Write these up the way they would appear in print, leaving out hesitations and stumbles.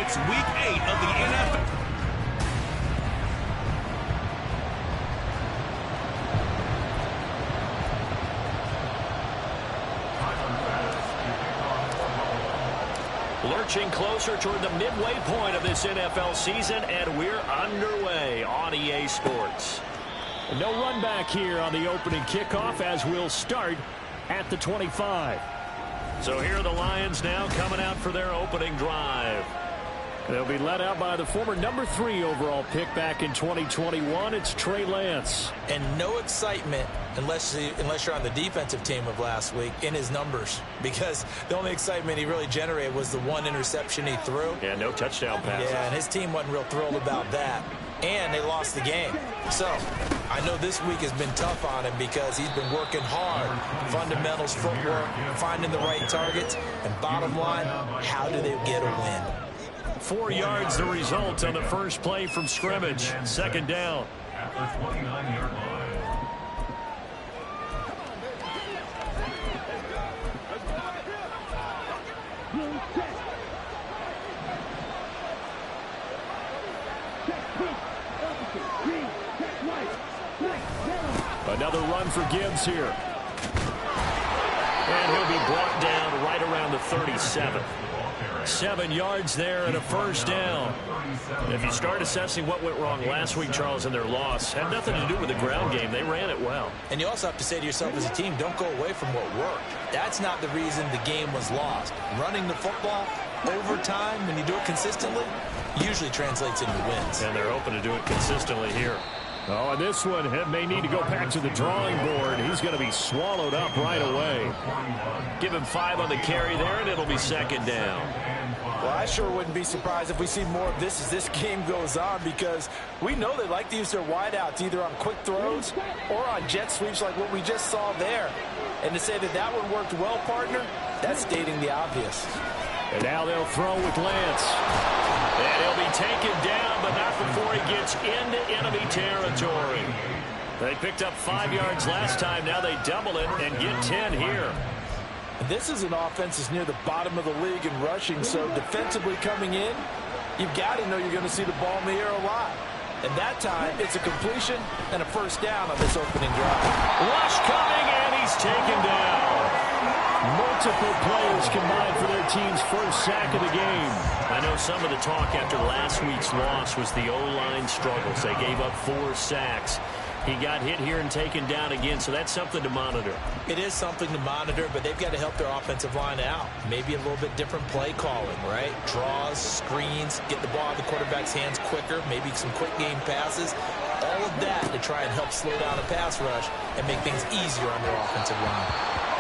It's Week 8 of the NFL. Lurching closer toward the midway point of this NFL season, and we're underway on EA Sports. No run back here on the opening kickoff as we'll start at the 25. So here are the Lions now coming out for their opening drive. They'll be led out by the former number 3 overall pick back in 2021. It's Trey Lance. And no excitement unless you're on the defensive team of last week in his numbers, because the only excitement he really generated was the one interception he threw. Yeah, no touchdown passes. Yeah, and his team wasn't real thrilled about that. And they lost the game. So I know this week has been tough on him because he's been working hard. Fundamentals, footwork, finding the right targets. And bottom line, how do they get a win? 4 yards the result on the first play from scrimmage. Second down. At the 29-yard line. Another run for Gibbs here. And he'll be brought down right around the 37. 7 yards there and a first down. If you start assessing what went wrong last week, Charles, in their loss, had nothing to do with the ground game. They ran it well. And you also have to say to yourself as a team, don't go away from what worked. That's not the reason the game was lost. Running the football over time, when you do it consistently, usually translates into wins. And they're hoping to do it consistently here. Oh, and this one may need to go back to the drawing board. He's going to be swallowed up right away. Give him 5 on the carry there, and it'll be second down. Well, I sure wouldn't be surprised if we see more of this as this game goes on, because we know they like to use their wideouts either on quick throws or on jet sweeps like what we just saw there. And to say that that one worked well, partner, that's stating the obvious. And now they'll throw with Lance. And he'll be taken down, but not before he gets into enemy territory. They picked up 5 yards last time. Now they double it and get 10 here. This is an offense that's near the bottom of the league in rushing, so defensively coming in, you've got to know you're going to see the ball in the air a lot. And that time, it's a completion and a first down on this opening drive. Rush coming, and he's taken down. Multiple players combined for their team's first sack of the game. I know some of the talk after last week's loss was the O-line struggles. They gave up 4 sacks. He got hit here and taken down again, so that's something to monitor. It is something to monitor, but they've got to help their offensive line out. Maybe a little bit different play calling, right? Draws, screens, get the ball out of the quarterback's hands quicker, maybe some quick game passes. All of that to try and help slow down a pass rush and make things easier on their offensive line.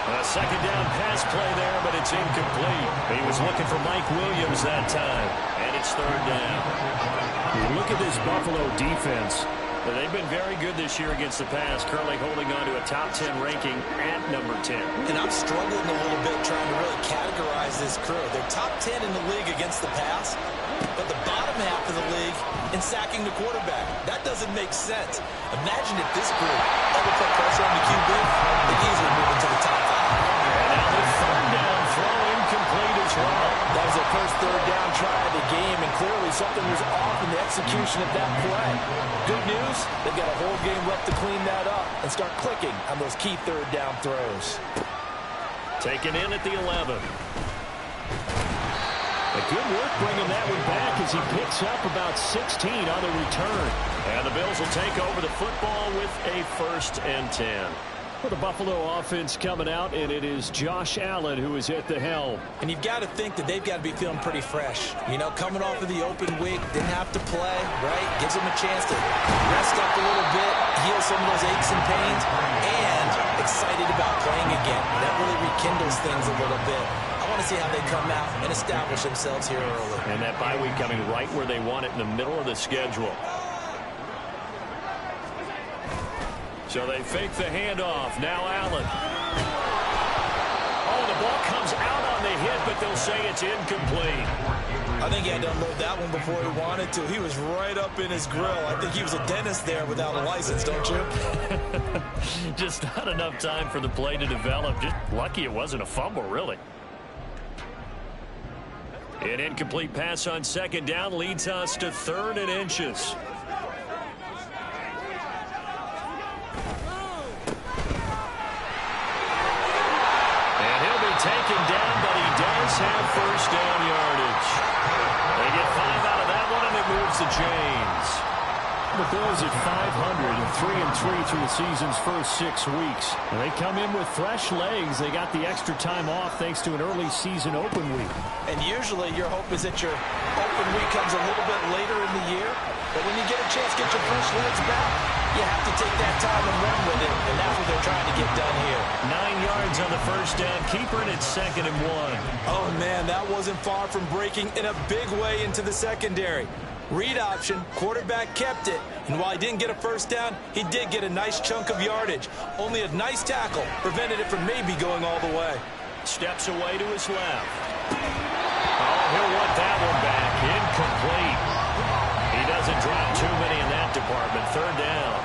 A second down pass play there, but it's incomplete. He was looking for Mike Williams that time, and it's third down. Look at this Buffalo defense. They've been very good this year against the pass, currently holding on to a top 10 ranking at number 10. And I'm struggling a little bit trying to really categorize this crew. They're top 10 in the league against the pass, but the bottom half of the league in sacking the quarterback. That doesn't make sense. Imagine if this group ever put pressure on the QB, they'd easily move into the top 5. And now the third down throw incomplete as well. That was their first third down try of the game, and clearly something was off in the execution of that play. Good news, they've got a whole game left to clean that up and start clicking on those key third down throws. Taken in at the 11. A good work bringing that one back as he picks up about 16 on the return. And the Bills will take over the football with a 1st and 10. For the Buffalo offense coming out, and it is Josh Allen who is at the helm. And you've got to think that they've got to be feeling pretty fresh. You know, coming off of the open week, didn't have to play, right? Gives them a chance to rest up a little bit, heal some of those aches and pains, and excited about playing again. That really rekindles things a little bit. I want to see how they come out and establish themselves here early. And that bye week coming right where they want it in the middle of the schedule. So they fake the handoff. Now Allen. Oh, the ball comes out on the hit, but they'll say it's incomplete. I think he had to unload that one before he wanted to. He was right up in his grill. I think he was a dentist there without a license, don't you? Just not enough time for the play to develop. Just lucky it wasn't a fumble, really. An incomplete pass on second down leads us to 3rd and inches. And he'll be taken down, but he does have first down yardage. They get 5 out of that one, and it moves the chains. The Bills at 500 and 3-3 through the season's first 6 weeks. And they come in with fresh legs. They got the extra time off thanks to an early season open week. And usually your hope is that your open week comes a little bit later in the year. But when you get a chance to get your fresh legs back, you have to take that time and run with it. And that's what they're trying to get done here. 9 yards on the first down. Keeper, and it's 2nd and 1. Oh, man, that wasn't far from breaking in a big way into the secondary. Read option, quarterback kept it, and while he didn't get a first down, he did get a nice chunk of yardage. Only a nice tackle prevented it from maybe going all the way. Steps away to his left. Oh, he'll want that one back. Incomplete. He doesn't drop too many in that department. 3rd down.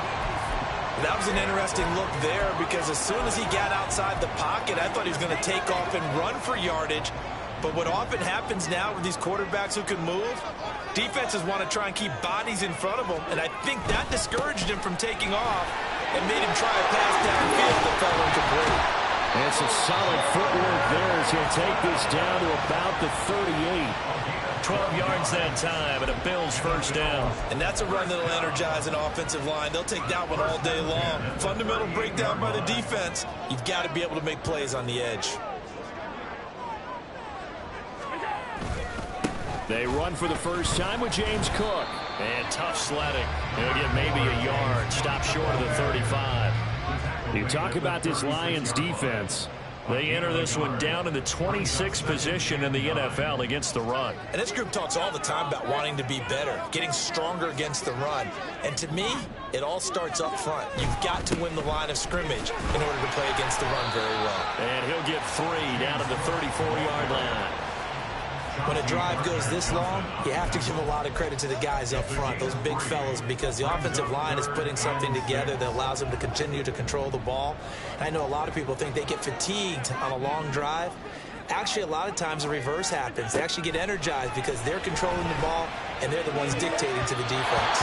That was an interesting look there because as soon as he got outside the pocket, I thought he was going to take off and run for yardage. But what often happens now with these quarterbacks who can move, defenses want to try and keep bodies in front of them, and I think that discouraged him from taking off and made him try a pass downfield that fell incomplete. And some solid footwork there as he'll take this down to about the 38. 12 yards that time, and a Bills first down. And that's a run that'll energize an offensive line. They'll take that one all day long. Fundamental breakdown by the defense. You've got to be able to make plays on the edge. They run for the first time with James Cook. And tough sledding. He'll get maybe a yard. Stop short of the 35. You talk about this Lions defense. They enter this one down in the 26th position in the NFL against the run. And this group talks all the time about wanting to be better, getting stronger against the run. And to me, it all starts up front. You've got to win the line of scrimmage in order to play against the run very well. And he'll get 3 down to the 34-yard line. When a drive goes this long, you have to give a lot of credit to the guys up front, those big fellas, because the offensive line is putting something together that allows them to continue to control the ball. And I know a lot of people think they get fatigued on a long drive. Actually, a lot of times the reverse happens. They actually get energized because they're controlling the ball, and they're the ones dictating to the defense.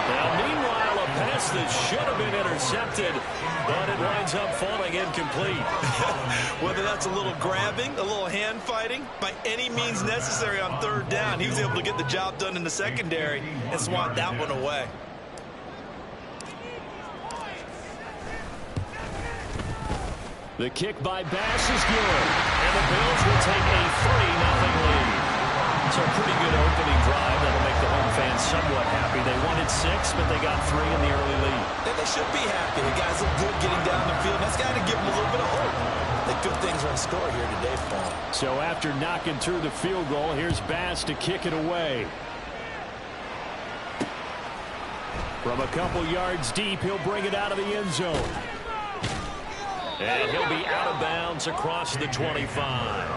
Now, meanwhile, a pass that should have been intercepted, but it winds up falling incomplete. Whether that's a little grabbing, a little hand fighting, by any means necessary on 3rd down, he was able to get the job done in the secondary and swat that one away. The kick by Bass is good, and the Bills will take a 3-0 lead. So a pretty good opening drive that'll make the home fans somewhat happy. They wanted 6, but they got 3 in the early lead. And they should be happy. The guys look good getting down the field. That's got to give them a little bit of hope that good things are in store here today for them. So after knocking through the field goal, here's Bass to kick it away. From a couple yards deep, he'll bring it out of the end zone. And he'll be out of bounds across the 25.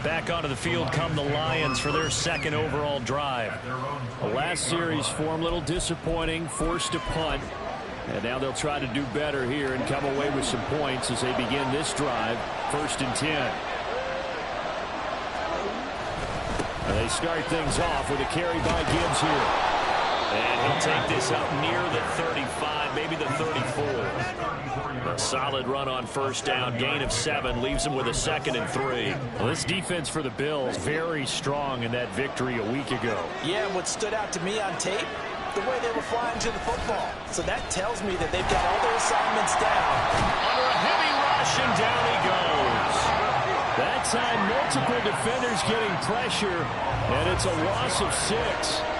Back onto the field come the Lions for their 2nd overall drive. The last series form a little disappointing, forced to punt. And now they'll try to do better here and come away with some points as they begin this drive, 1st and 10. And they start things off with a carry by Gibbs here. And he'll take this up near the 35, maybe the 34. A solid run on 1st down, gain of 7, leaves him with a 2nd and 3. Well, this defense for the Bills, very strong in that victory a week ago. Yeah, and what stood out to me on tape, the way they were flying to the football. So that tells me that they've got all their assignments down. Under a heavy rush, and down he goes. That time, multiple defenders getting pressure, and it's a loss of 6.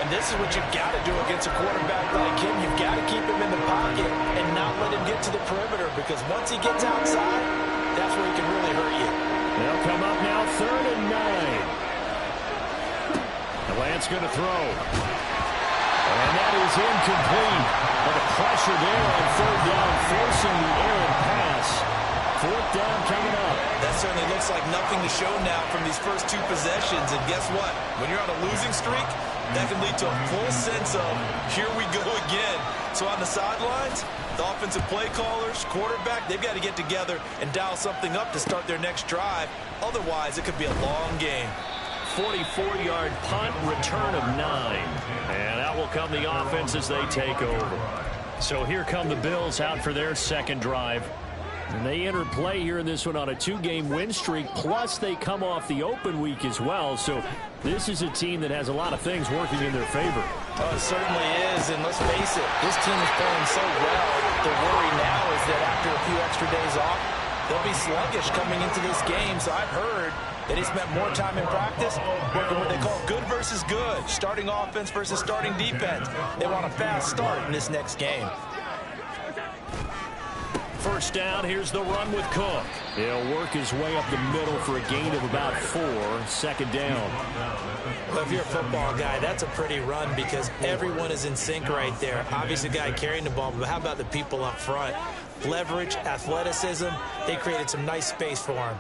And this is what you've got to do against a quarterback like him. You've got to keep him in the pocket and not let him get to the perimeter, because once he gets outside, that's where he can really hurt you. They'll come up now 3rd and 9. The Lance going to throw. And that is incomplete. But the pressure there on 3rd down, forcing the errant pass. 4th down coming up. That certainly looks like nothing to show now from these first 2 possessions. And guess what? When you're on a losing streak, that can lead to a full sense of, here we go again. So on the sidelines, the offensive play callers, quarterback, they've got to get together and dial something up to start their next drive. Otherwise, it could be a long game. 44-yard punt, return of 9. And out will come the offense as they take over. So here come the Bills out for their second drive. And they enter play here in this one on a 2-game win streak, plus they come off the open week as well. So this is a team that has a lot of things working in their favor. Oh, it certainly is, and let's face it, this team is playing so well. The worry now is that after a few extra days off, they'll be sluggish coming into this game. So I've heard that he spent more time in practice working what they call good versus good, starting offense versus starting defense. They want a fast start in this next game. First down, here's the run with Cook. He'll work his way up the middle for a gain of about 4. Second down. Well, if you're a football guy, that's a pretty run because everyone is in sync right there. Obviously, the guy carrying the ball, but how about the people up front? Leverage, athleticism, they created some nice space for him.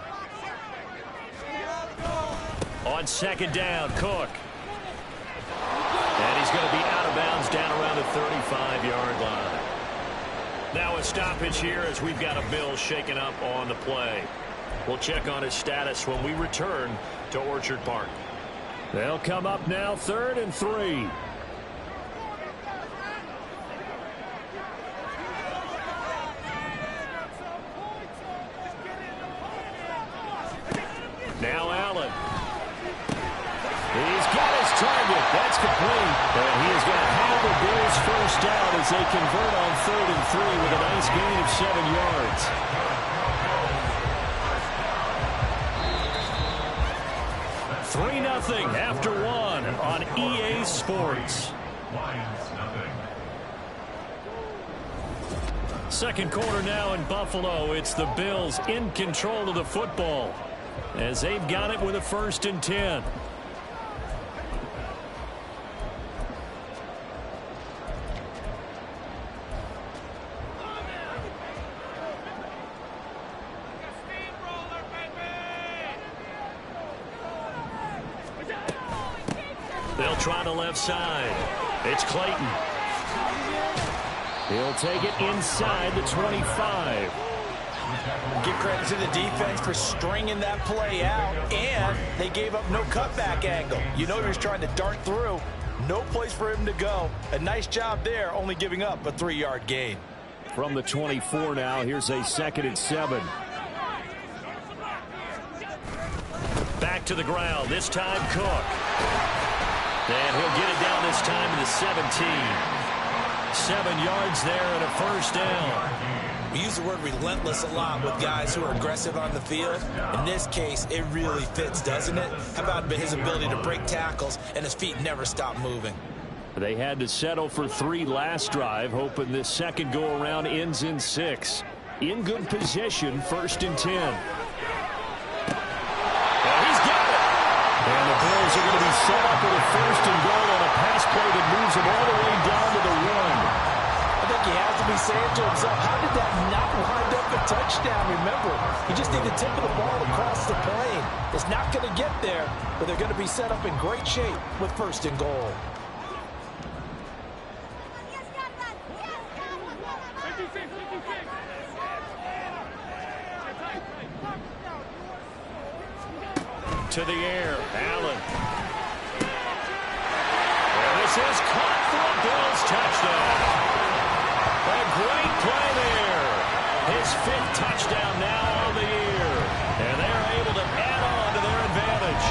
On second down, Cook. And he's going to be out of bounds down around the 35-yard line. Now a stoppage here as we've got a Bill shaken up on the play. We'll check on his status when we return to Orchard Park. They'll come up now, 3rd and 3. Now Allen. He's got his target. That's complete. And he is going to have the Bills first down as they convert on 3rd and 3 with a nice gain of 7 yards. Three 0 after 1 on EA Sports. Second quarter now in Buffalo. It's the Bills in control of the football as they've got it with a 1st and 10. They'll try the left side. It's Clayton. He'll take it inside the 25. Give credit to the defense for stringing that play out, and they gave up no cutback angle. You know he was trying to dart through. No place for him to go. A nice job there, only giving up a 3-yard gain. From the 24 now, here's a 2nd and 7. Back to the ground, this time Cook. And he'll get it down this time to the 17. 7 yards there and a first down. We use the word relentless a lot with guys who are aggressive on the field. In this case, it really fits, doesn't it? How about his ability to break tackles and his feet never stop moving? They had to settle for 3 last drive, hoping this second go-around ends in 6. In good position, 1st and 10. And the Bills are going to be set up with a 1st and goal on a pass play that moves them all the way down to the 1. I think he has to be saying to himself, how did that not wind up a touchdown? Remember, you just need the tip of the ball across the plane. It's not going to get there, but they're going to be set up in great shape with 1st and goal. To the air, Allen. And this is caught for a Bills touchdown. A great play there. His 5th touchdown now on the year. And they're able to add on to their advantage.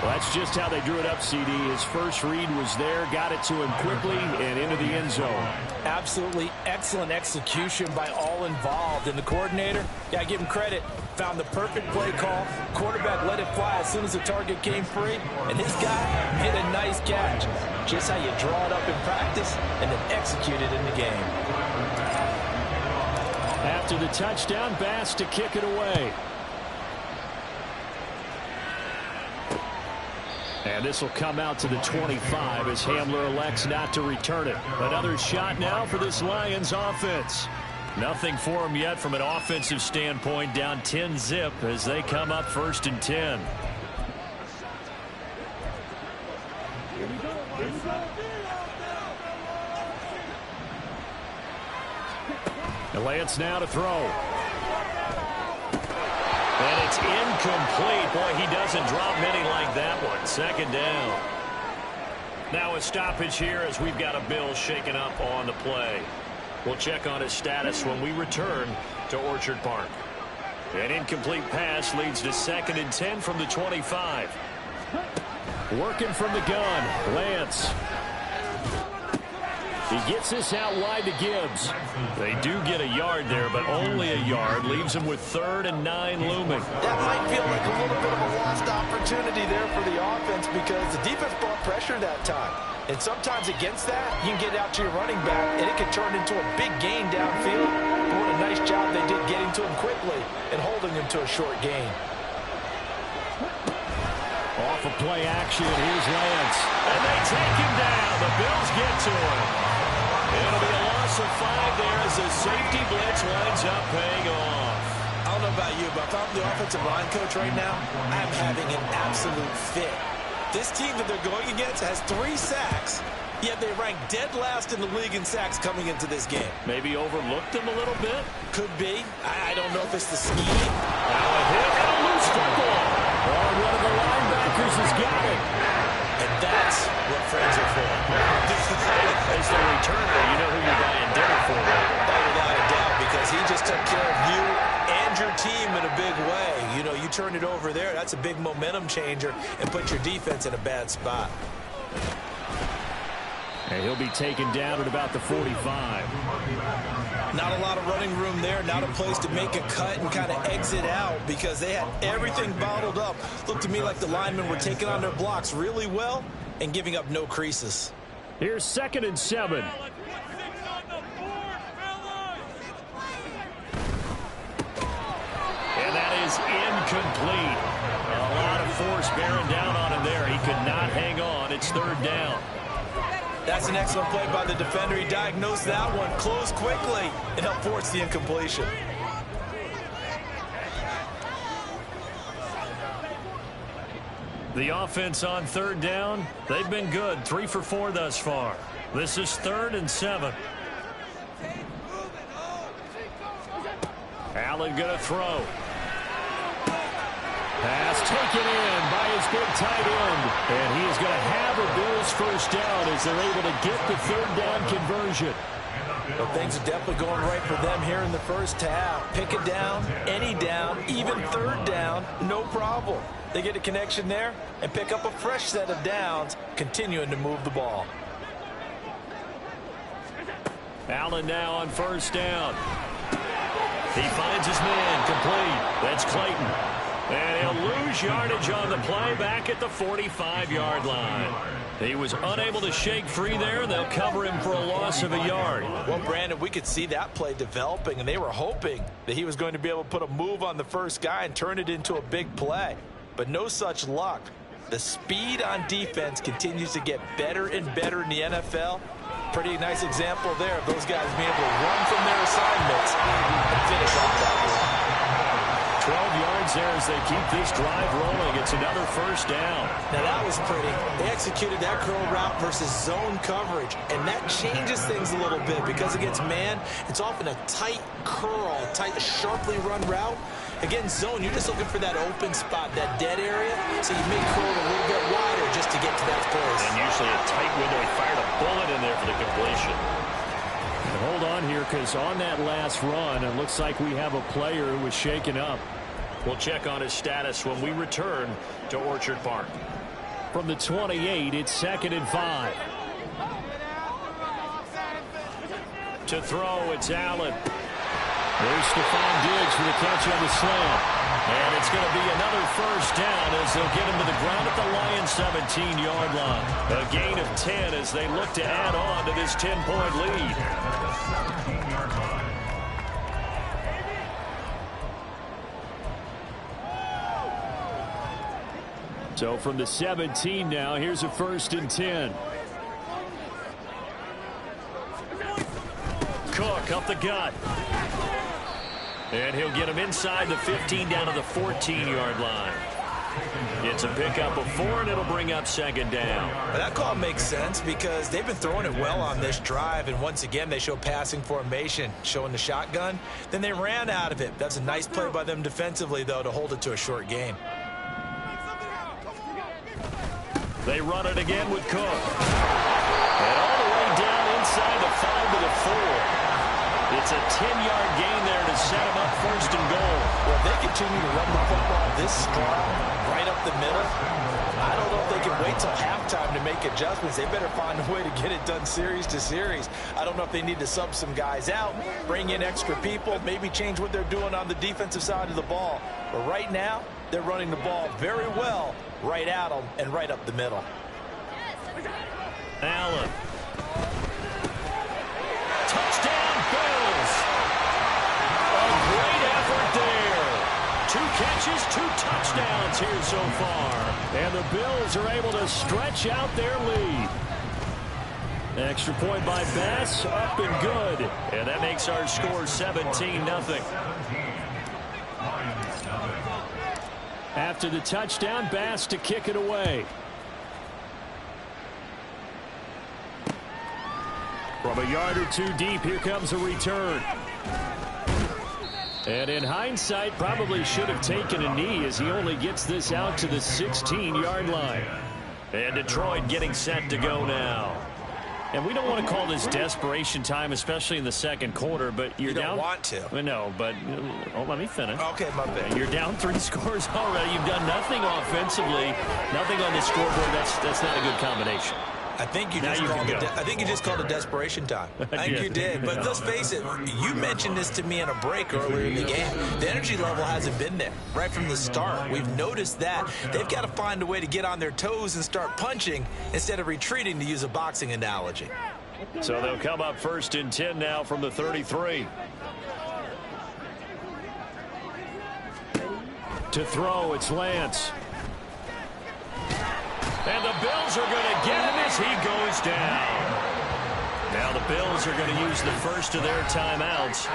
Well, that's just how they drew it up, CD. His first read was there, got it to him quickly, and into the end zone. Absolutely excellent execution by all involved. And the coordinator, I give him credit, found the perfect play call. Quarterback let it fly as soon as the target came free. And this guy hit a nice catch. Just how you draw it up in practice and then execute it in the game. After the touchdown, Bass to kick it away. And this will come out to the 25 as Hamler elects not to return it. Another shot now for this Lions offense. Nothing for them yet from an offensive standpoint, down 10-zip as they come up 1st and 10. And Lance now to throw. And it's incomplete. Boy, he doesn't drop many like that one. Second down. Now a stoppage here as we've got a Bill shaken up on the play. We'll check on his status when we return to Orchard Park. An incomplete pass leads to 2nd and 10 from the 25. Working from the gun, Lance. He gets this out wide to Gibbs. They do get a yard there, but only a yard. Leaves him with 3rd and 9 looming. That might feel like a little bit of a lost opportunity there for the offense because the defense brought pressure that time. And sometimes against that, you can get out to your running back, and it can turn into a big gain downfield. But what a nice job they did getting to him quickly and holding him to a short gain. Off of play action, here's Lance. And they take him down. The Bills get to him. It'll be a loss of 5 there as the safety blitz winds up paying off. I don't know about you, but if I'm the offensive line coach right now, I'm having an absolute fit. This team that they're going against has 3 sacks, yet they rank dead last in the league in sacks coming into this game. Maybe overlooked them a little bit? Could be. I don't know if it's the scheme. Now a hit and a loose football. Oh, one of the linebackers has got it. And that's what friends are for. As the returner, you know who you're buying dinner for. Oh, without a doubt, because he just took care of you and your team in a big way. You know, you turn it over there, that's a big momentum changer and put your defense in a bad spot. And he'll be taken down at about the 45. Not a lot of running room there, not a place to make a cut and kind of exit out because they had everything bottled up. Looked to me like the linemen were taking on their blocks really well and giving up no creases. Here's 2nd and 7. And that is incomplete. A lot of force bearing down on him there. He could not hang on. It's 3rd down. That's an excellent play by the defender. He diagnosed that one, closed quickly, and helped force the incompletion. The offense on 3rd down, they've been good. 3 for 4 thus far. This is 3rd and 7. Allen going to throw. Pass taken in by his big tight end. And he is going to have a Bills first down as they're able to get the 3rd down conversion. Well, things are definitely going right for them here in the first half. Pick it down, any down, even 3rd down, no problem. They get a connection there and pick up a fresh set of downs, continuing to move the ball. Allen now on 1st down. He finds his man, complete. That's Clayton. And he'll lose yardage on the play back at the 45-yard line. He was unable to shake free there. They'll cover him for a loss of a yard. Well, Brandon, we could see that play developing, and they were hoping that he was going to be able to put a move on the first guy and turn it into a big play. But no such luck. The speed on defense continues to get better and better in the NFL. Pretty nice example there of those guys being able to run from their assignments and finish off that run. 12 yards there as they keep this drive rolling. It's another first down. Now that was pretty. They executed that curl route versus zone coverage, and that changes things a little bit because against man, it's often a tight curl, tight, sharply run route. Against zone, you're just looking for that open spot, that dead area, so you may curl it a little bit wider just to get to that place. And usually a tight window. He fired a bullet in there for the completion. And hold on here, because on that last run, it looks like we have a player who was shaken up. We'll check on his status when we return to Orchard Park. From the 28, it's 2nd and 5. To throw, it's Allen. There's Stephon Diggs for the catch on the slant. And it's going to be another first down as they'll get him to the ground at the Lions' 17-yard line. A gain of 10 as they look to add on to this 10-point lead. So from the 17 now, here's a 1st and 10. Cook up the gut. And he'll get him inside the 15 down to the 14-yard line. It's a pickup of 4, and it'll bring up second down. Well, that call makes sense because they've been throwing it well on this drive, and once again, they show passing formation, showing the shotgun. Then they ran out of it. That's a nice play by them defensively, though, to hold it to a short gain. They run it again with Cook. And all the way down inside the 5 to the 4. It's a 10-yard gain there to set them up first and goal. Well, if they continue to run the football this strong, right up the middle, I don't know if they can wait till halftime to make adjustments. They better find a way to get it done series to series. I don't know if they need to sub some guys out, bring in extra people, maybe change what they're doing on the defensive side of the ball. But right now, they're running the ball very well right at them and right up the middle. Allen. Touchdown, Bills. A great effort there. 2 catches, 2 touchdowns here so far. And the Bills are able to stretch out their lead. Extra point by Bass, up and good. And that makes our score 17-0. After the touchdown, Bass to kick it away. From a yard or 2 deep, here comes a return. And in hindsight, probably should have taken a knee as he only gets this out to the 16-yard line. And Detroit getting set to go now. And we don't want to call this desperation time, especially in the second quarter, but you're down. You don't want to. No, but let me finish. Okay, my bad. You're down 3 scores already. You've done nothing offensively, nothing on the scoreboard. That's not a good combination. I think you just called it desperation time. I think you did. But let's face it, you mentioned this to me in a break earlier in the game. The energy level hasn't been there right from the start. We've noticed that. They've got to find a way to get on their toes and start punching instead of retreating, to use a boxing analogy. So they'll come up first and 10 now from the 33. To throw, it's Lance. And the Bills are going to get him as he goes down. Now the Bills are going to use the first of their timeouts.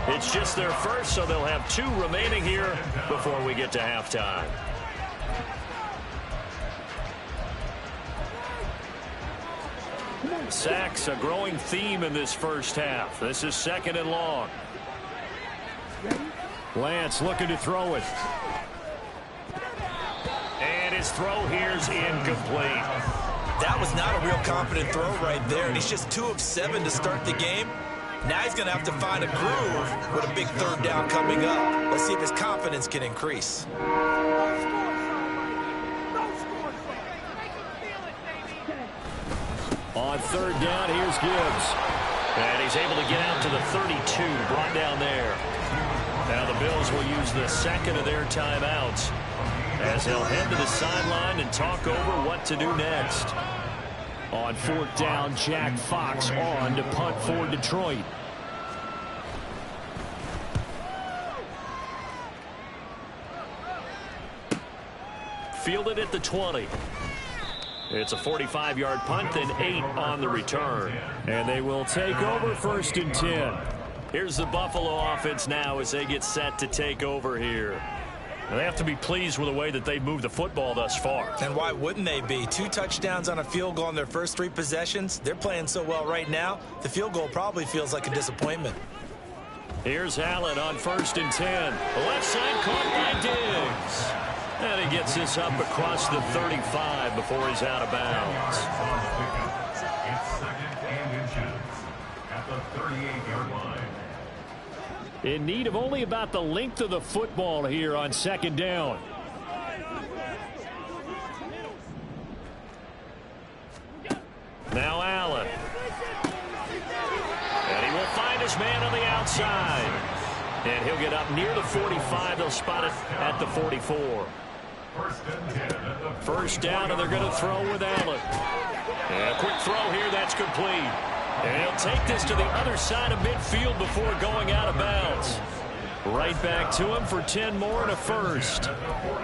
It's just their first, so they'll have 2 remaining here before we get to halftime. Sacks, a growing theme in this first half. This is 2nd and long. Lance looking to throw it. And his throw here's incomplete. That was not a real confident throw right there, and he's just 2 of 7 to start the game. Now he's going to have to find a groove with a big 3rd down coming up. Let's see if his confidence can increase. On 3rd down, here's Gibbs. And he's able to get out to the 32, brought down there. Now the Bills will use the 2nd of their timeouts as they'll head to the sideline and talk over what to do next. On 4th down, Jack Fox on to punt for Detroit. Fielded at the 20. It's a 45-yard punt, then 8 on the return. And they will take over 1st and 10. Here's the Buffalo offense now as they get set to take over here. They have to be pleased with the way that they've moved the football thus far. And why wouldn't they be? 2 touchdowns on a field goal in their first 3 possessions. They're playing so well right now, the field goal probably feels like a disappointment. Here's Allen on 1st and 10. The left side caught by Diggs. And he gets this up across the 35 before he's out of bounds. It's 2nd and 2 at the 38-yard line. In need of only about the length of the football here on 2nd down. Now Allen. And he will find his man on the outside. And he'll get up near the 45. They'll spot it at the 44. 1st down, and they're going to throw with Allen. And a quick throw here, that's complete. And he'll take this to the other side of midfield before going out of bounds. Right back to him for 10 more and a first.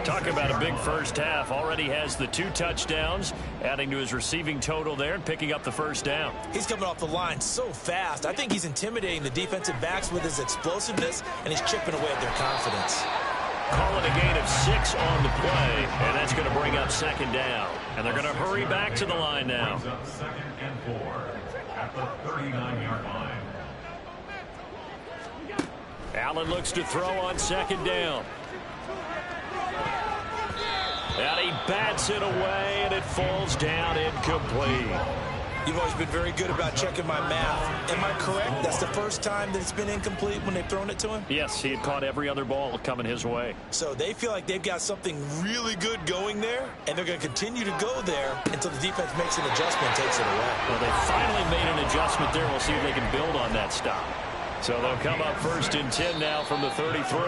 Talk about a big first half. Already has the 2 touchdowns, adding to his receiving total there and picking up the 1st down. He's coming off the line so fast. I think he's intimidating the defensive backs with his explosiveness, and he's chipping away at their confidence. Call it a gain of 6 on the play, and that's going to bring up second down. And they're going to hurry back to the line now. Second and 4 at the 39-yard line. Allen looks to throw on second down. And he bats it away, and it falls down incomplete. You've always been very good about checking my math. Am I correct? That's the first time that it's been incomplete when they've thrown it to him? Yes, he had caught every other ball coming his way. So they feel like they've got something really good going there, and they're going to continue to go there until the defense makes an adjustment and takes it away. Well, they finally made an adjustment there. We'll see if they can build on that stop. So they'll come up 1st and 10 now from the 33.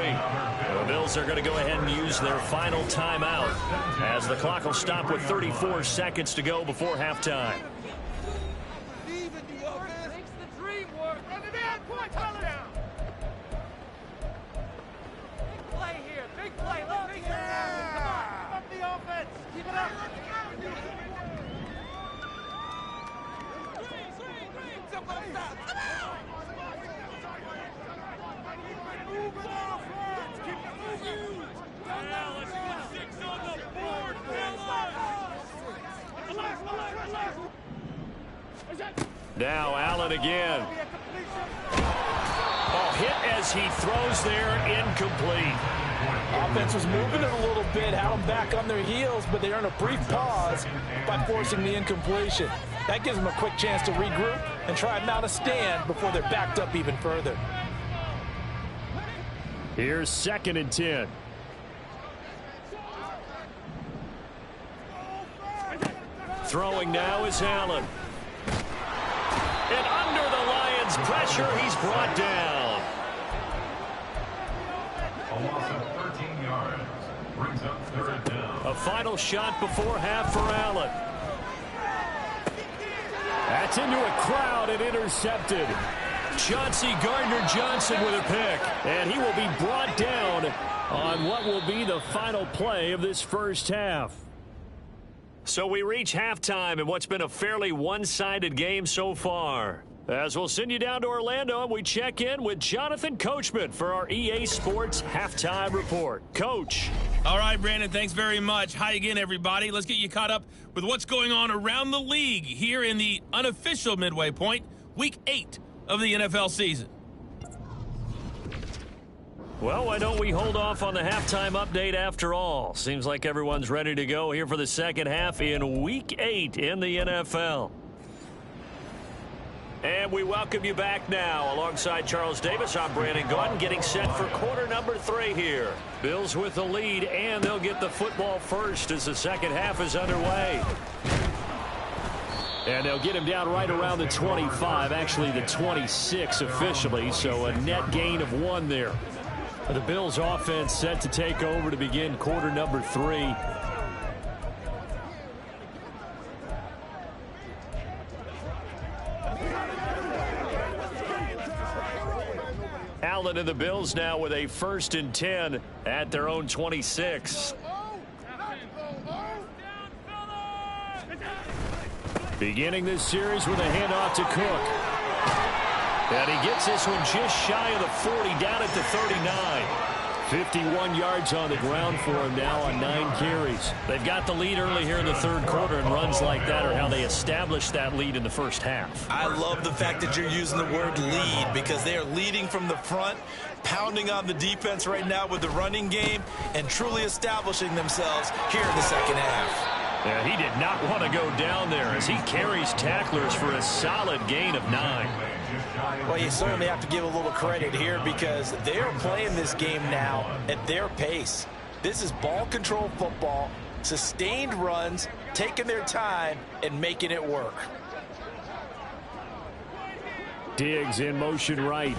The Bills are going to go ahead and use their final timeout as the clock will stop with 34 seconds to go before halftime. Now Allen again. Oh, hit as he throws there, incomplete. Offense was moving it a little bit, had them back on their heels, but they earned a brief pause by forcing the incompletion. That gives them a quick chance to regroup and try and mount a stand before they're backed up even further. Here's 2nd and 10. Throwing now is Allen. And under the Lions' pressure, he's brought down. A loss of 13 yards brings up 3rd down. A final shot before half for Allen. That's into a crowd and intercepted. Chauncey Gardner-Johnson with a pick. And he will be brought down on what will be the final play of this first half. So we reach halftime in what's been a fairly one-sided game so far. As we'll send you down to Orlando, and we check in with Jonathan Coachman for our EA Sports Halftime Report. Coach. All right, Brandon, thanks very much. Hi again, everybody. Let's get you caught up with what's going on around the league here in the unofficial midway point, Week 8 of the NFL season. Well, why don't we hold off on the halftime update after all? Seems like everyone's ready to go here for the second half in Week 8 in the NFL. And we welcome you back now. Alongside Charles Davis, I'm Brandon Gaudin, getting set for quarter number 3 here. Bills with the lead, and they'll get the football first as the second half is underway. And they'll get him down right around the 25, actually the 26 officially, so a net gain of 1 there. The Bills offense set to take over to begin quarter number 3. Allen and the Bills now with a 1st and 10 at their own 26. Beginning this series with a handoff to Cook. And he gets this one just shy of the 40, down at the 39. 51 yards on the ground for him now on 9 carries. They've got the lead early here in the third quarter, and runs like that are how they established that lead in the first half. I love the fact that you're using the word lead, because they are leading from the front, pounding on the defense right now with the running game, and truly establishing themselves here in the second half. Yeah, he did not want to go down there as he carries tacklers for a solid gain of 9. Well, you certainly have to give a little credit here, because they're playing this game now at their pace. This is ball control football, sustained runs, taking their time, and making it work. Diggs in motion right.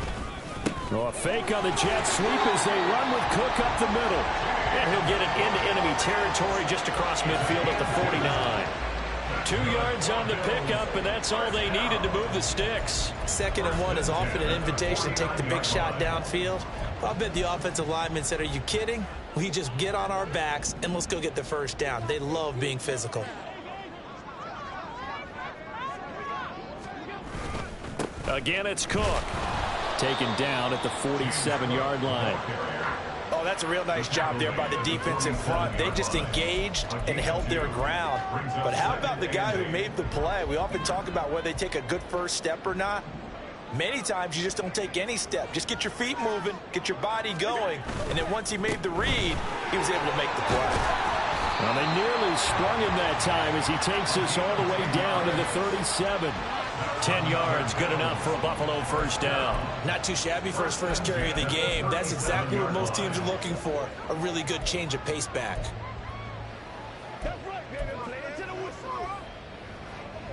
Oh, a fake on the jet sweep as they run with Cook up the middle. And he'll get it into enemy territory just across midfield at the 49. 2 yards on the pickup, and that's all they needed to move the sticks. 2nd and 1 is often an invitation to take the big shot downfield. I bet the offensive lineman said, "Are you kidding? We just get on our backs and let's go get the first down." They love being physical. Again, it's Cook. Taken down at the 47-yard line. Oh, that's a real nice job there by the defense in front. They just engaged and held their ground. But how about the guy who made the play? We often talk about whether they take a good first step or not. Many times you just don't take any step. Just get your feet moving, get your body going, and then once he made the read, he was able to make the play. Well, they nearly sprung him that time as he takes us all the way down to the 37. 10 yards, good enough for a Buffalo first down. Not too shabby for his first carry of the game. That's exactly what most teams are looking for, a really good change of pace back.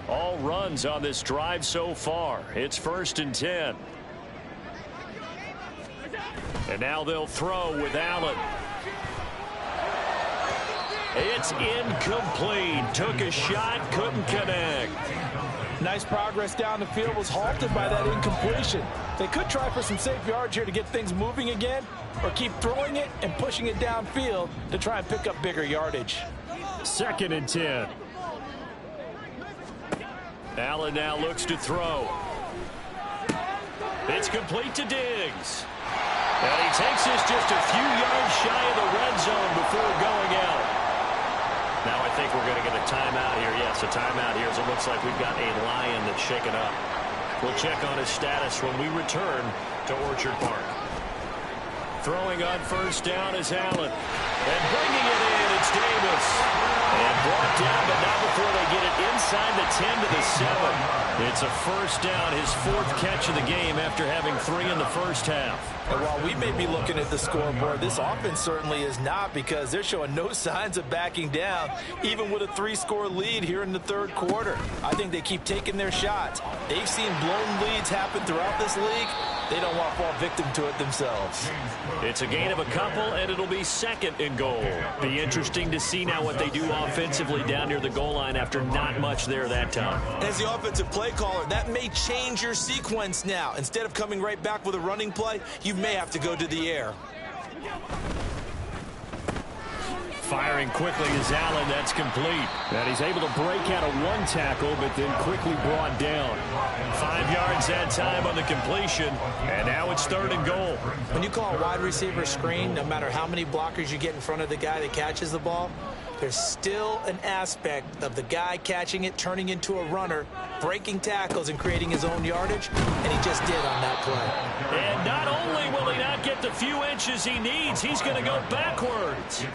All runs on this drive so far. It's 1st and 10. And now they'll throw with Allen. It's incomplete. Took a shot, couldn't connect. Nice progress down the field, was halted by that incompletion. They could try for some safe yards here to get things moving again, or keep throwing it and pushing it downfield to try and pick up bigger yardage. 2nd and 10. Allen now looks to throw. It's complete to Diggs. And he takes us just a few yards shy of the red zone before going out. Now I think we're going to get a timeout here. Yes, a timeout here as it looks like we've got a Lion that's shaken up. We'll check on his status when we return to Orchard Park. Throwing on first down is Allen. And bringing it in, it's Davis. And brought down, but not before they get it inside the 10 to the 7. It's a first down, his 4th catch of the game after having 3 in the first half. And while we may be looking at the scoreboard, this offense certainly is not, because they're showing no signs of backing down, even with a 3-score lead here in the 3rd quarter. I think they keep taking their shots. They've seen blown leads happen throughout this league. They don't want to fall victim to it themselves. It's a gain of a couple, and it'll be 2nd and goal. Be interesting to see now what they do offensively down near the goal line after not much there that time. As the offensive play caller, that may change your sequence now. Instead of coming right back with a running play, you may have to go to the air. Firing quickly is Allen. That's complete. And he's able to break out of 1 tackle, but then quickly brought down. 5 yards that time on the completion, and now it's 3rd and goal. When you call a wide receiver screen, no matter how many blockers you get in front of the guy that catches the ball, there's still an aspect of the guy catching it, turning into a runner, breaking tackles and creating his own yardage, and he just did on that play. And not only will he not get the few inches he needs, he's going to go backwards.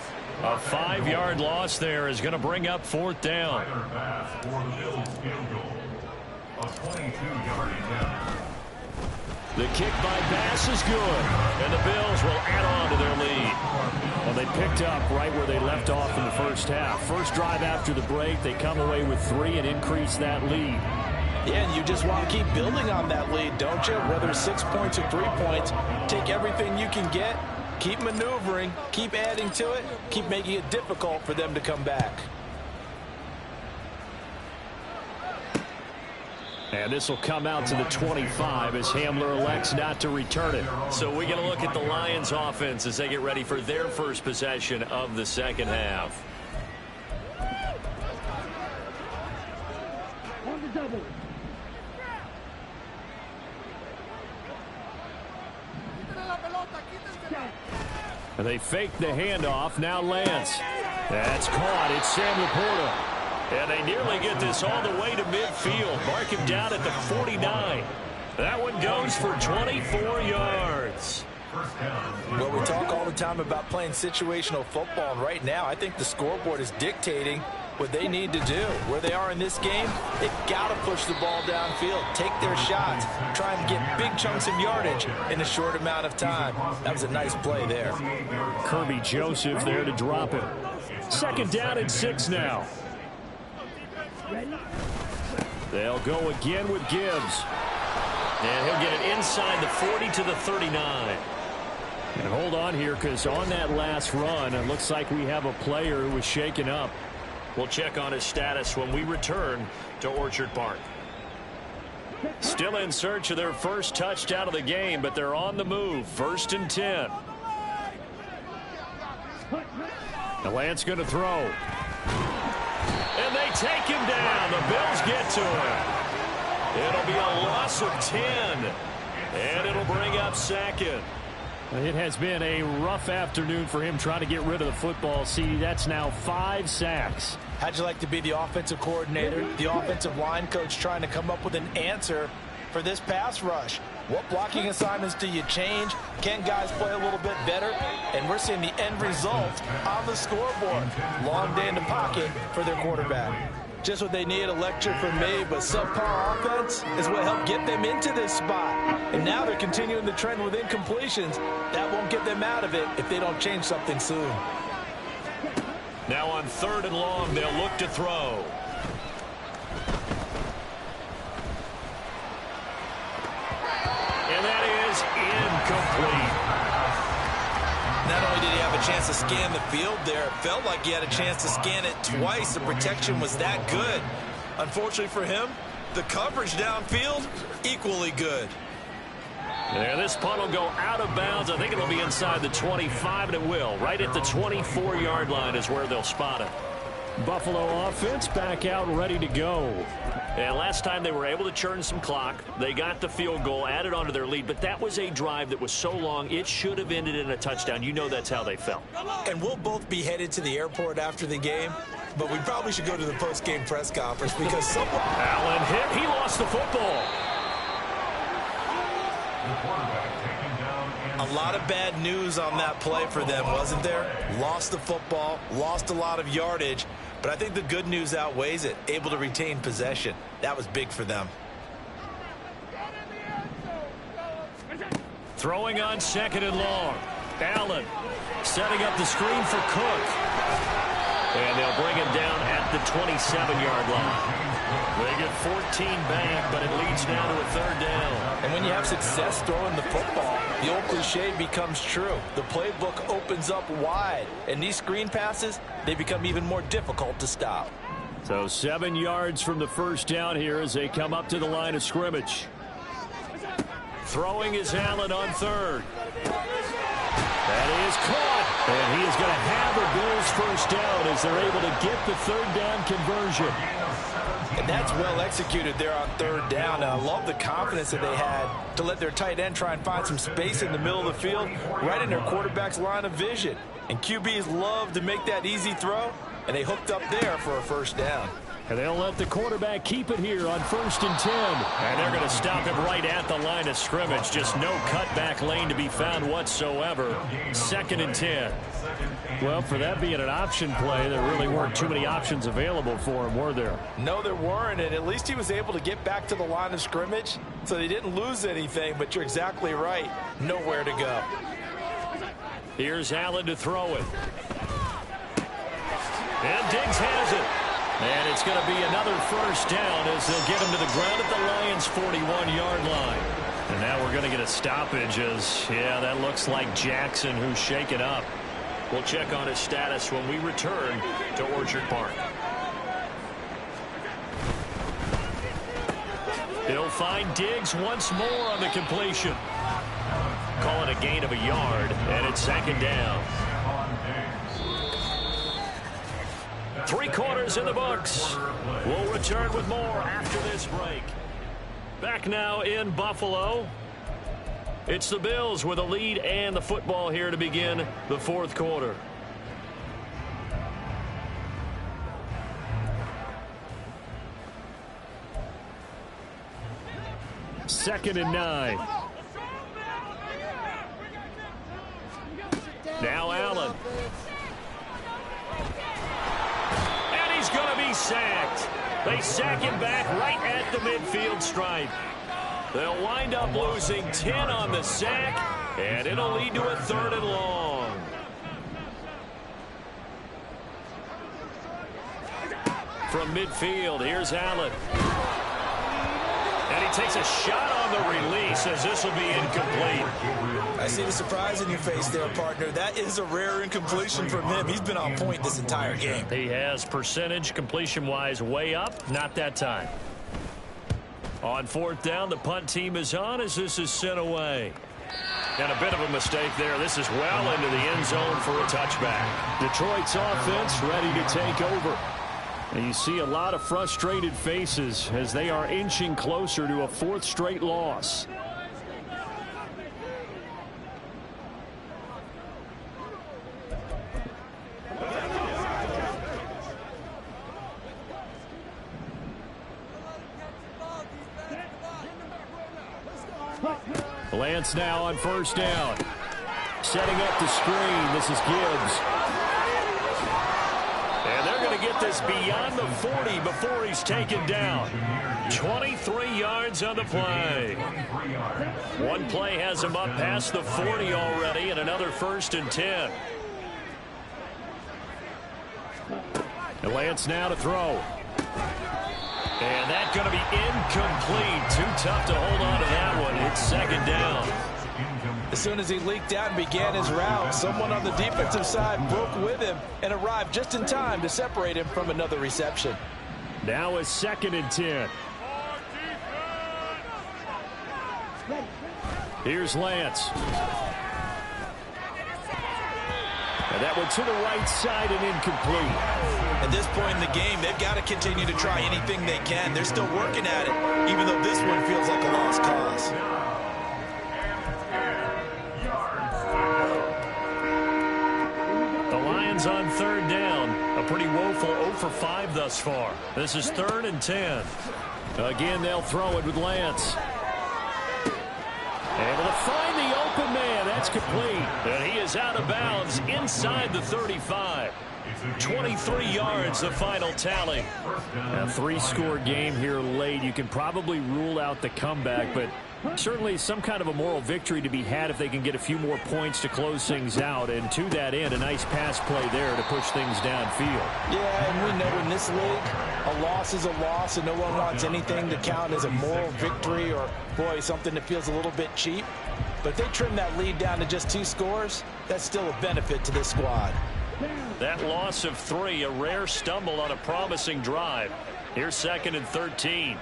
A 5-yard loss there is going to bring up 4th down. The kick by Bass is good, and the Bills will add on to their lead. Well, they picked up right where they left off in the first half. First drive after the break, they come away with 3 and increase that lead. Yeah, and you just want to keep building on that lead, don't you? Whether it's 6 points or 3 points, take everything you can get, keep maneuvering, keep adding to it, keep making it difficult for them to come back. And this will come out to the 25 as Hamler elects not to return it. So we're going to look at the Lions offense as they get ready for their first possession of the 2nd half. And they fake the handoff. Now Lance. That's caught. It's Sam Laporta. And they nearly get this all the way to midfield. Mark him down at the 49. That one goes for 24 yards. Well, we talk all the time about playing situational football, and right now I think the scoreboard is dictating what they need to do. Where they are in this game, they've got to push the ball downfield, take their shots, try and get big chunks of yardage in a short amount of time. That was a nice play there. Kirby Joseph there to drop it. 2nd down and 6 now. They'll go again with Gibbs. And he'll get it inside the 40 to the 39. And hold on here, because on that last run, it looks like we have a player who was shaken up. We'll check on his status when we return to Orchard Park. Still in search of their first touchdown of the game, but they're on the move. 1st and 10. And Lance going to throw. And they take him down. The Bills get to him. It'll be a loss of 10. And it'll bring up 2nd. It has been a rough afternoon for him trying to get rid of the football. See, that's now 5 sacks. How'd you like to be the offensive coordinator, the offensive line coach trying to come up with an answer for this pass rush? What blocking assignments do you change? Can guys play a little bit better? And we're seeing the end result on the scoreboard. Long day in the pocket for their quarterback. Just what they need, a lecture from me, but subpar offense is what helped get them into this spot. And now they're continuing the trend with incompletions. That won't get them out of it if they don't change something soon. Now on 3rd and long, they'll look to throw. And that is incomplete. Not only did he have a chance to scan the field there, it felt like he had a chance to scan it twice. The protection was that good. Unfortunately for him, the coverage downfield, equally good. There, this punt will go out of bounds. I think it'll be inside the 25, and it will. Right at the 24-yard line is where they'll spot it. Buffalo offense back out ready to go. And last time they were able to churn some clock. They got the field goal, added on to their lead, but that was a drive that was so long it should have ended in a touchdown. You know that's how they felt. And we'll both be headed to the airport after the game, but we probably should go to the post-game press conference because someone... Allen hit. He lost the football. A lot of bad news on that play for them, wasn't there? Lost the football, lost a lot of yardage, but I think the good news outweighs it. Able to retain possession. That was big for them. Throwing on 2nd and long. Allen setting up the screen for Cook. And they'll bring him down at the 27-yard line. They get 14 back, but it leads now to a 3rd down. And when you have success throwing the football, the old cliche becomes true. The playbook opens up wide, and these screen passes, they become even more difficult to stop. So 7 yards from the 1st down here as they come up to the line of scrimmage. Throwing is Allen on 3rd. That is caught. And he is going to have the Bills 1st down as they're able to get the 3rd down conversion. And that's well executed there on 3rd down. And I love the confidence that they had to let their tight end try and find some space in the middle of the field, right in their quarterback's line of vision. And QBs love to make that easy throw, and they hooked up there for a 1st down. And they'll let the quarterback keep it here on 1st and 10. And they're going to stop him right at the line of scrimmage. Just no cutback lane to be found whatsoever. 2nd and 10. Well, for that being an option play, there really weren't too many options available for him, were there? No, there weren't, and at least he was able to get back to the line of scrimmage, so they didn't lose anything, but you're exactly right. Nowhere to go. Here's Allen to throw it. And Diggs has it. And it's going to be another 1st down as they'll get him to the ground at the Lions' 41-yard line. And now we're going to get a stoppage as, yeah, that looks like Jackson who's shaken up. We'll check on his status when we return to Orchard Park. He'll find Diggs once more on the completion. Call it a gain of a yard, and it's 2nd down. 3 quarters in the books. We'll return with more after this break. Back now in Buffalo. It's the Bills with a lead and the football here to begin the 4th quarter. Second and 9. Now Allen. And he's going to be sacked. They sack him back right at the midfield stripe. They'll wind up losing 10 on the sack, and it'll lead to a 3rd and long. From midfield, here's Allen. And he takes a shot on the release as this will be incomplete. I see the surprise in your face there, partner. That is a rare incompletion from him. He's been on point this entire game. He has percentage completion-wise way up. Not that time. On 4th down, the punt team is on as this is sent away. And a bit of a mistake there. This is well into the end zone for a touchback. Detroit's offense ready to take over. And you see a lot of frustrated faces as they are inching closer to a 4th straight loss. Lance now on first down. Setting up the screen. This is Gibbs. And they're going to get this beyond the 40 before he's taken down. 23 yards on the play. One play has him up past the 40 already, and another 1st and 10. And Lance now to throw. And that's going to be incomplete. Too tough to hold on to that one. It's 2nd down. As soon as he leaked out and began his route, someone on the defensive side broke with him and arrived just in time to separate him from another reception. Now it's 2nd and 10. Here's Lance. And that one to the right side and incomplete. At this point in the game, they've got to continue to try anything they can. They're still working at it, even though this one feels like a lost cause. The Lions on 3rd down. A pretty woeful 0 for 5 thus far. This is 3rd and 10. Again, they'll throw it with Lance. Able to find the open man. That's complete. And he is out of bounds inside the 35. 23 yards, the final tally. A 3-score game here late. You can probably rule out the comeback, but certainly some kind of a moral victory to be had if they can get a few more points to close things out. And to that end, a nice pass play there to push things downfield. Yeah, and we know in this league, a loss is a loss, and no one wants anything to count as a moral victory or, boy, something that feels a little bit cheap. But if they trim that lead down to just 2 scores, that's still a benefit to this squad. That loss of 3, a rare stumble on a promising drive. Here's 2nd and 13.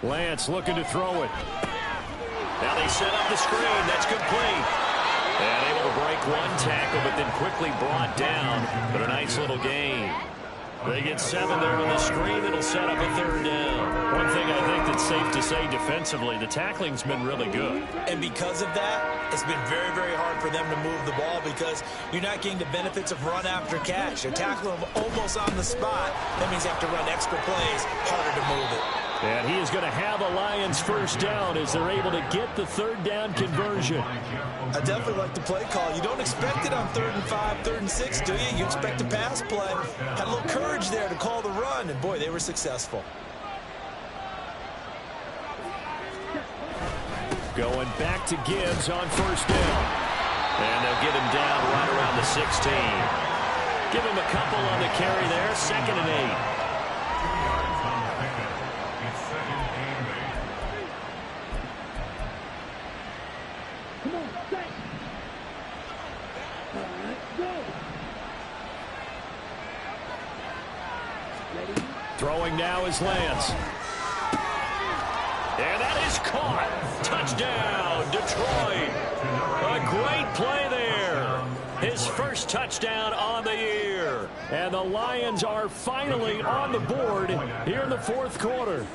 Lance looking to throw it. Now they set up the screen. That's complete. And able to break one tackle, but then quickly brought down. But a nice little gain. They get 7 there on the screen. It'll set up a 3rd down. One thing I think that's safe to say defensively, the tackling's been really good. And because of that, it's been very, very hard for them to move the ball because you're not getting the benefits of run after catch. They're tackling them almost on the spot. That means they have to run extra plays, harder to move it. And he is going to have a Lions 1st down as they're able to get the 3rd down conversion. I definitely like the play call. You don't expect it on 3rd and 5, 3rd and 6, do you? You expect a pass play. Had a little courage there to call the run, and boy, they were successful. Going back to Gibbs on 1st down. And they'll get him down right around the 16. Give him a couple on the carry there. 2nd and 8. Throwing now is Lance. And that is caught. Touchdown, Detroit. A great play there. His 1st touchdown on the year. And the Lions are finally on the board here in the 4th quarter.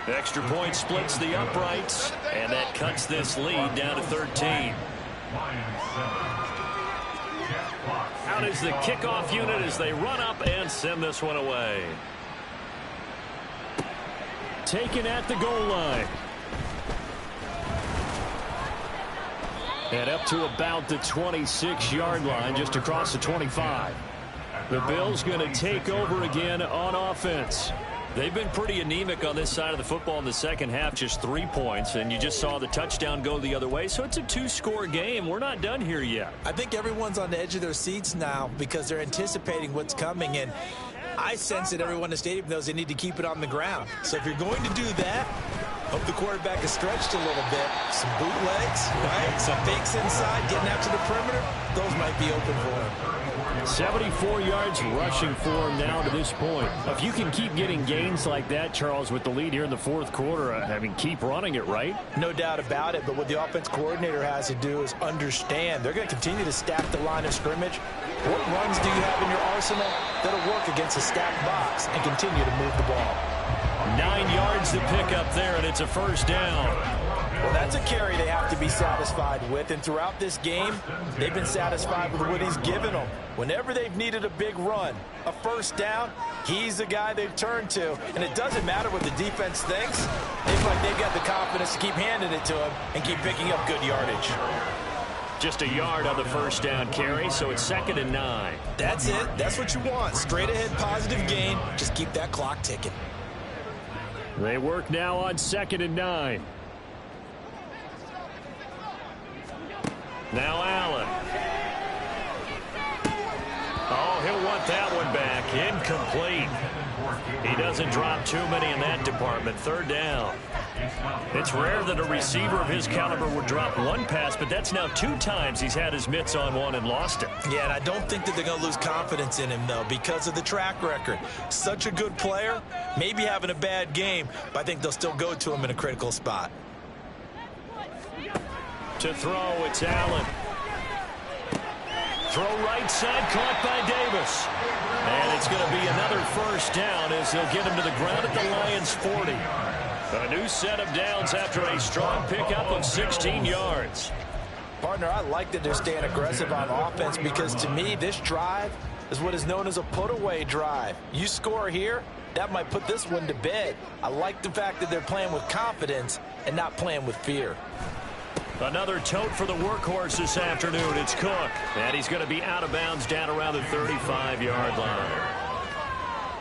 Extra point splits the uprights, and that cuts this lead down to 13. Out is the kickoff unit as they run up and send this one away. Taken at the goal line. And up to about the 26-yard line, just across the 25. The Bills going to take over again on offense. They've been pretty anemic on this side of the football in the 2nd half, just 3 points, and you just saw the touchdown go the other way, so it's a 2-score game. We're not done here yet. I think everyone's on the edge of their seats now because they're anticipating what's coming, and I sense that everyone in the stadium knows they need to keep it on the ground. So if you're going to do that, hope the quarterback is stretched a little bit. Some bootlegs, right? Some fakes inside, getting out to the perimeter. Those might be open for him. 74 yards rushing for him now to this point. If you can keep getting gains like that, Charles, with the lead here in the 4th quarter, I mean, keep running it, right? No doubt about it, but what the offense coordinator has to do is understand. They're going to continue to stack the line of scrimmage. What runs do you have in your arsenal that'll work against a stacked box and continue to move the ball? 9 yards to pick up there, and it's a 1st down. Well, that's a carry they have to be satisfied with, and throughout this game, they've been satisfied with what he's given them. Whenever they've needed a big run, a first down, he's the guy they've turned to, and it doesn't matter what the defense thinks. They feel like they've got the confidence to keep handing it to him and keep picking up good yardage. Just a yard on the first down carry, so it's 2nd and 9. That's it. That's what you want. Straight ahead positive gain. Just keep that clock ticking. They work now on 2nd and 9. Now Allen. Oh, he'll want that one back. Incomplete. He doesn't drop too many in that department. 3rd down. It's rare that a receiver of his caliber would drop one pass, but that's now 2 times he's had his mitts on one and lost it. Yeah, and I don't think that they're going to lose confidence in him, though, because of the track record. Such a good player, maybe having a bad game, but I think they'll still go to him in a critical spot. To throw, it's Allen. Throw right side, caught by Davis. And it's going to be another first down as they'll get him to the ground at the Lions' 40. A new set of downs after a strong pickup of 16 yards. Partner, I like that they're staying aggressive on offense because, to me, this drive is what is known as a put-away drive. You score here, that might put this one to bed. I like the fact that they're playing with confidence and not playing with fear. Another tote for the workhorse this afternoon. It's Cook. And he's going to be out of bounds down around the 35-yard line.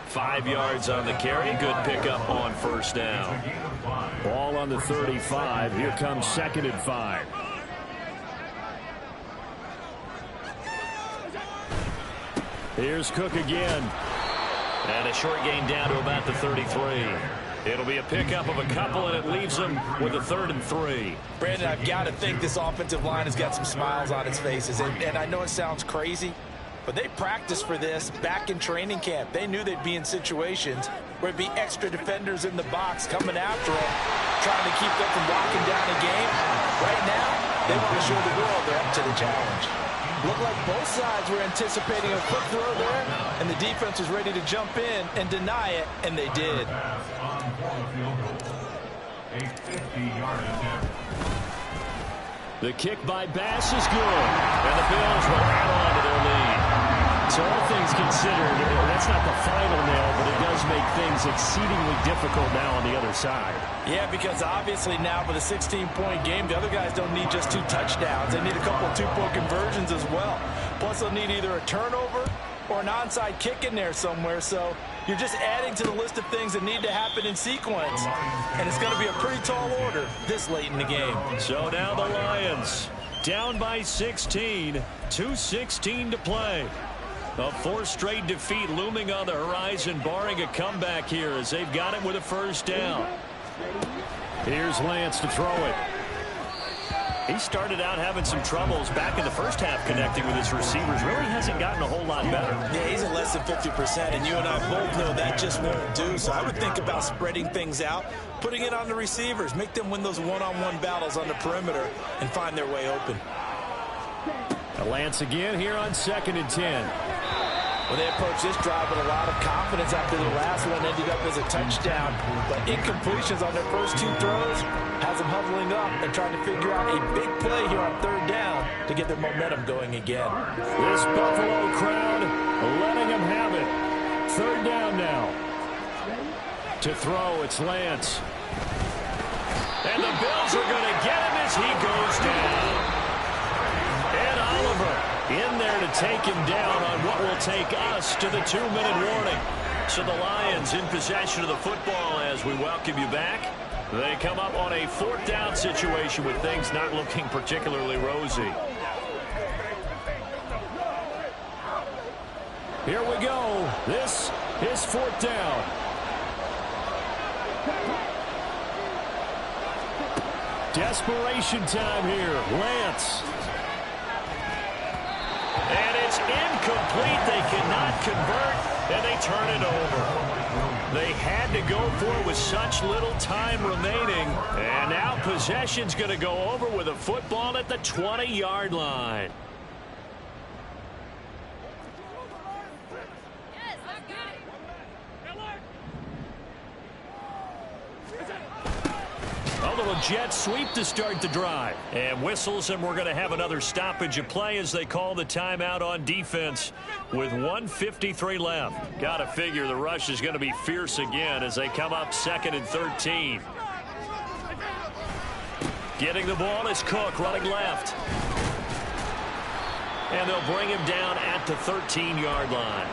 5 yards on the carry. Good pickup on first down. Ball on the 35. Here comes 2nd and 5. Here's Cook again. And a short gain down to about the 33. It'll be a pickup of a couple, and it leaves them with a 3rd and 3. Brandon, I've got to think this offensive line has got some smiles on its faces. And I know it sounds crazy, but they practiced for this back in training camp. They knew they'd be in situations where it'd be extra defenders in the box coming after them, trying to keep them from locking down a game. Right now, they want to show the world they're up to the challenge. Looked like both sides were anticipating a quick throw there, and the defense was ready to jump in and deny it, and they did. The kick by Bass is good, and the Bills will add on to their lead. So all things considered, that's not the final nail, but it does make things exceedingly difficult now on the other side. Yeah, because obviously now with a 16-point game, the other guys don't need just 2 touchdowns. They need a couple of 2-point conversions as well. Plus, they'll need either a turnover or an onside kick in there somewhere. So you're just adding to the list of things that need to happen in sequence. And it's going to be a pretty tall order this late in the game. So now the Lions down by 16, 2:16 to play. A 4th straight defeat looming on the horizon, barring a comeback here as they've got it with a first down. Here's Lance to throw it. He started out having some troubles back in the first half connecting with his receivers. Really hasn't gotten a whole lot better. Yeah, he's at less than 50%, and you and I both know that just won't do. So I would think about spreading things out, putting it on the receivers, make them win those one-on-one battles on the perimeter, and find their way open. Lance again here on 2nd and 10. Well, they approached this drive with a lot of confidence after the last one ended up as a touchdown. But incompletions on their first 2 throws has them huddling up and trying to figure out a big play here on 3rd down to get their momentum going again. This Buffalo crowd letting them have it. 3rd down now. To throw, it's Lance. And the Bills are going to get him as he goes down. And Oliver in there to take him down on what will take us to the 2-minute warning. So the Lions in possession of the football as we welcome you back. They come up on a 4th down situation with things not looking particularly rosy. Here we go. This is 4th down. Desperation time here. Lance. And it's incomplete. They cannot convert, and they turn it over. They had to go for it with such little time remaining. And now possession's going to go over with a football at the 20-yard line. A little jet sweep to start the drive. And whistles, and we're going to have another stoppage of play as they call the timeout on defense with 1:53 left. Got to figure the rush is going to be fierce again as they come up 2nd and 13. Getting the ball is Cook running left. And they'll bring him down at the 13-yard line.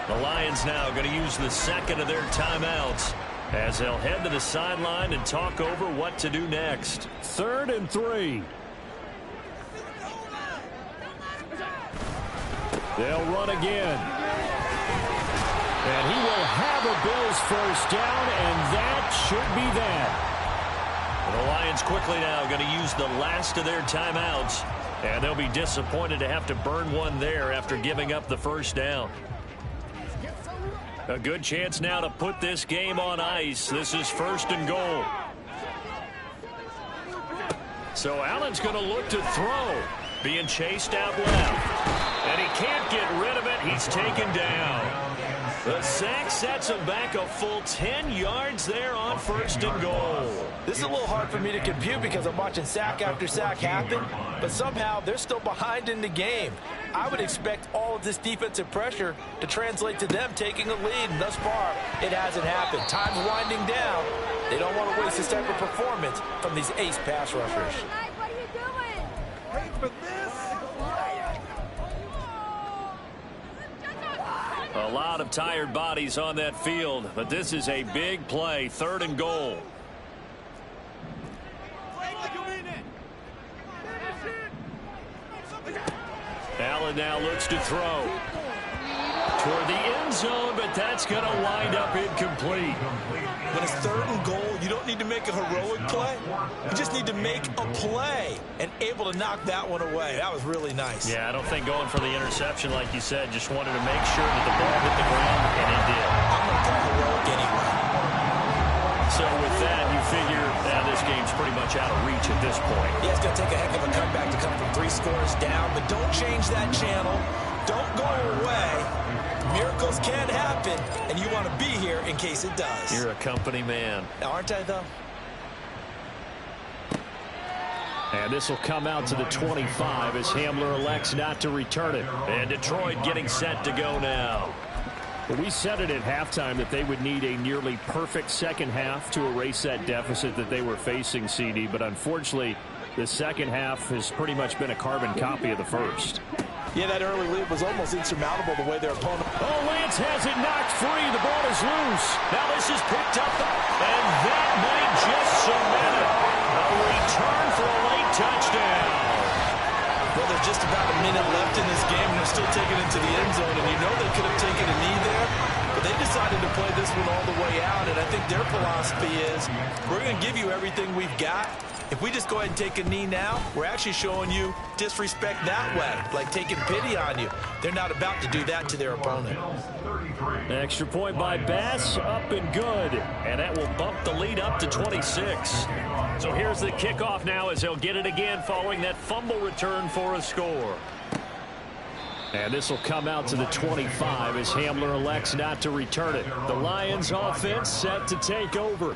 The Lions now going to use the second of their timeouts as they'll head to the sideline and talk over what to do next. 3rd and 3. They'll run again. And he will have a Bills first down, and that should be that. The Lions quickly now going to use the last of their timeouts, and they'll be disappointed to have to burn one there after giving up the first down. A good chance now to put this game on ice. This is 1st and goal. So Allen's going to look to throw, being chased out left. And he can't get rid of it. He's taken down. The sack sets him back a full 10 yards there on 1st and goal. This is a little hard for me to compute because I'm watching sack after sack happen, but somehow they're still behind in the game. I would expect all of this defensive pressure to translate to them taking a lead, and thus far, it hasn't happened. Time's winding down. They don't want to waste this type of performance from these ace pass rushers. What are you doing? Wait for this. A lot of tired bodies on that field, but this is a big play. 3rd and goal. Allen now looks to throw toward the end zone, but that's going to wind up incomplete. When it's 3rd and goal, you don't need to make a heroic play. You just need to make a play and able to knock that one away. That was really nice. Yeah, I don't think going for the interception, like you said, just wanted to make sure that the ball hit the ground, and it did. I'm going to call heroic anyway. So with that, you figure this game's pretty much out of reach at this point. Yeah, it's going to take a heck of a comeback to come from 3 scores down, but don't change that channel. Don't go away. Miracles can happen, and you want to be here in case it does. You're a company man. Aren't I, though? And this will come out to the 25 as Hamler elects not to return it. And Detroit getting set to go now. Well, we said it at halftime that they would need a nearly perfect second half to erase that deficit that they were facing, CD. But unfortunately, the second half has pretty much been a carbon copy of the first. Yeah, that early lead was almost insurmountable the way their opponent... Oh, Lance has it knocked free. The ball is loose. Now this is picked up, and that might just cement it. A return for a late touchdown. Well, there's just about a minute left in this game, and they're still taking it to the end zone, and you know they could have taken a knee there, but they decided to play this one all the way out, and I think their philosophy is, we're going to give you everything we've got. If we just go ahead and take a knee now, we're actually showing you disrespect that way, like taking pity on you. They're not about to do that to their opponent. Extra point by Bass, up and good. And that will bump the lead up to 26. So here's the kickoff now as they'll get it again following that fumble return for a score. And this will come out to the 25 as Hamler elects not to return it. The Lions offense set to take over.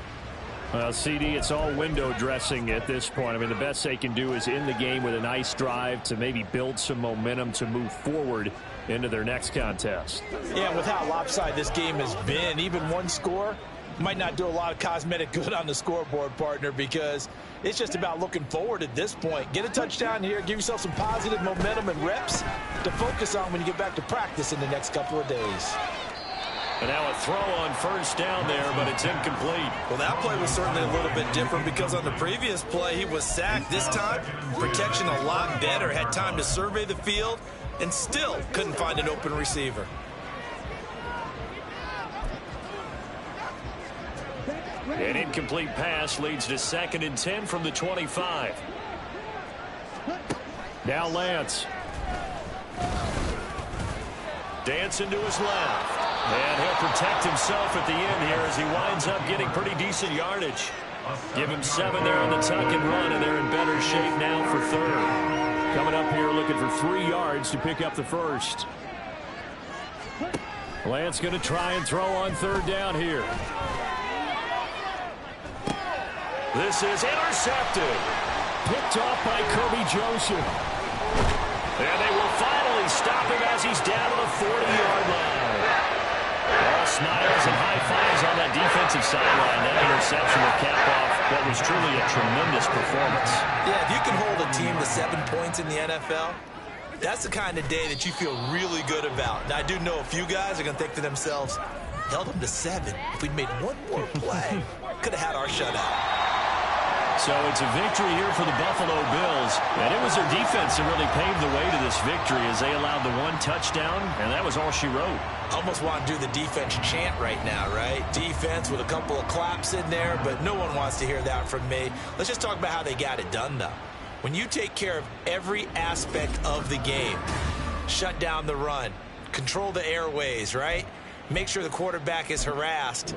Well, CD, it's all window dressing at this point. I mean, the best they can do is end the game with a nice drive to maybe build some momentum to move forward into their next contest. Yeah, with how lopsided this game has been, even one score might not do a lot of cosmetic good on the scoreboard, partner, because it's just about looking forward at this point. Get a touchdown here, give yourself some positive momentum and reps to focus on when you get back to practice in the next couple of days. And now a throw on first down there, but it's incomplete. Well, that play was certainly a little bit different because on the previous play, he was sacked. This time, protection a lot better. Had time to survey the field and still couldn't find an open receiver. An incomplete pass leads to 2nd and 10 from the 25. Now Lance. Dancing to his left. And he'll protect himself at the end here as he winds up getting pretty decent yardage. Give him 7 there on the tuck and run, and they're in better shape now for 3rd. Coming up here looking for 3 yards to pick up the first. Lance going to try and throw on 3rd down here. This is intercepted. Picked off by Kirby Joseph. And they will finally stop him as he's down to the 40-yard line. All smiles and high fives on that defensive sideline. That interception will cap off what was truly a tremendous performance. Yeah, if you can hold a team to 7 points in the NFL, that's the kind of day that you feel really good about. Now, I do know a few guys are going to think to themselves, held them to 7. If we'd made one more play, could have had our shutout. So it's a victory here for the Buffalo Bills. And it was their defense that really paved the way to this victory as they allowed the 1 touchdown, and that was all she wrote. Almost want to do the defense chant right now, right? Defense with a couple of claps in there, but no one wants to hear that from me. Let's just talk about how they got it done, though. When you take care of every aspect of the game, shut down the run, control the airways, right? Make sure the quarterback is harassed.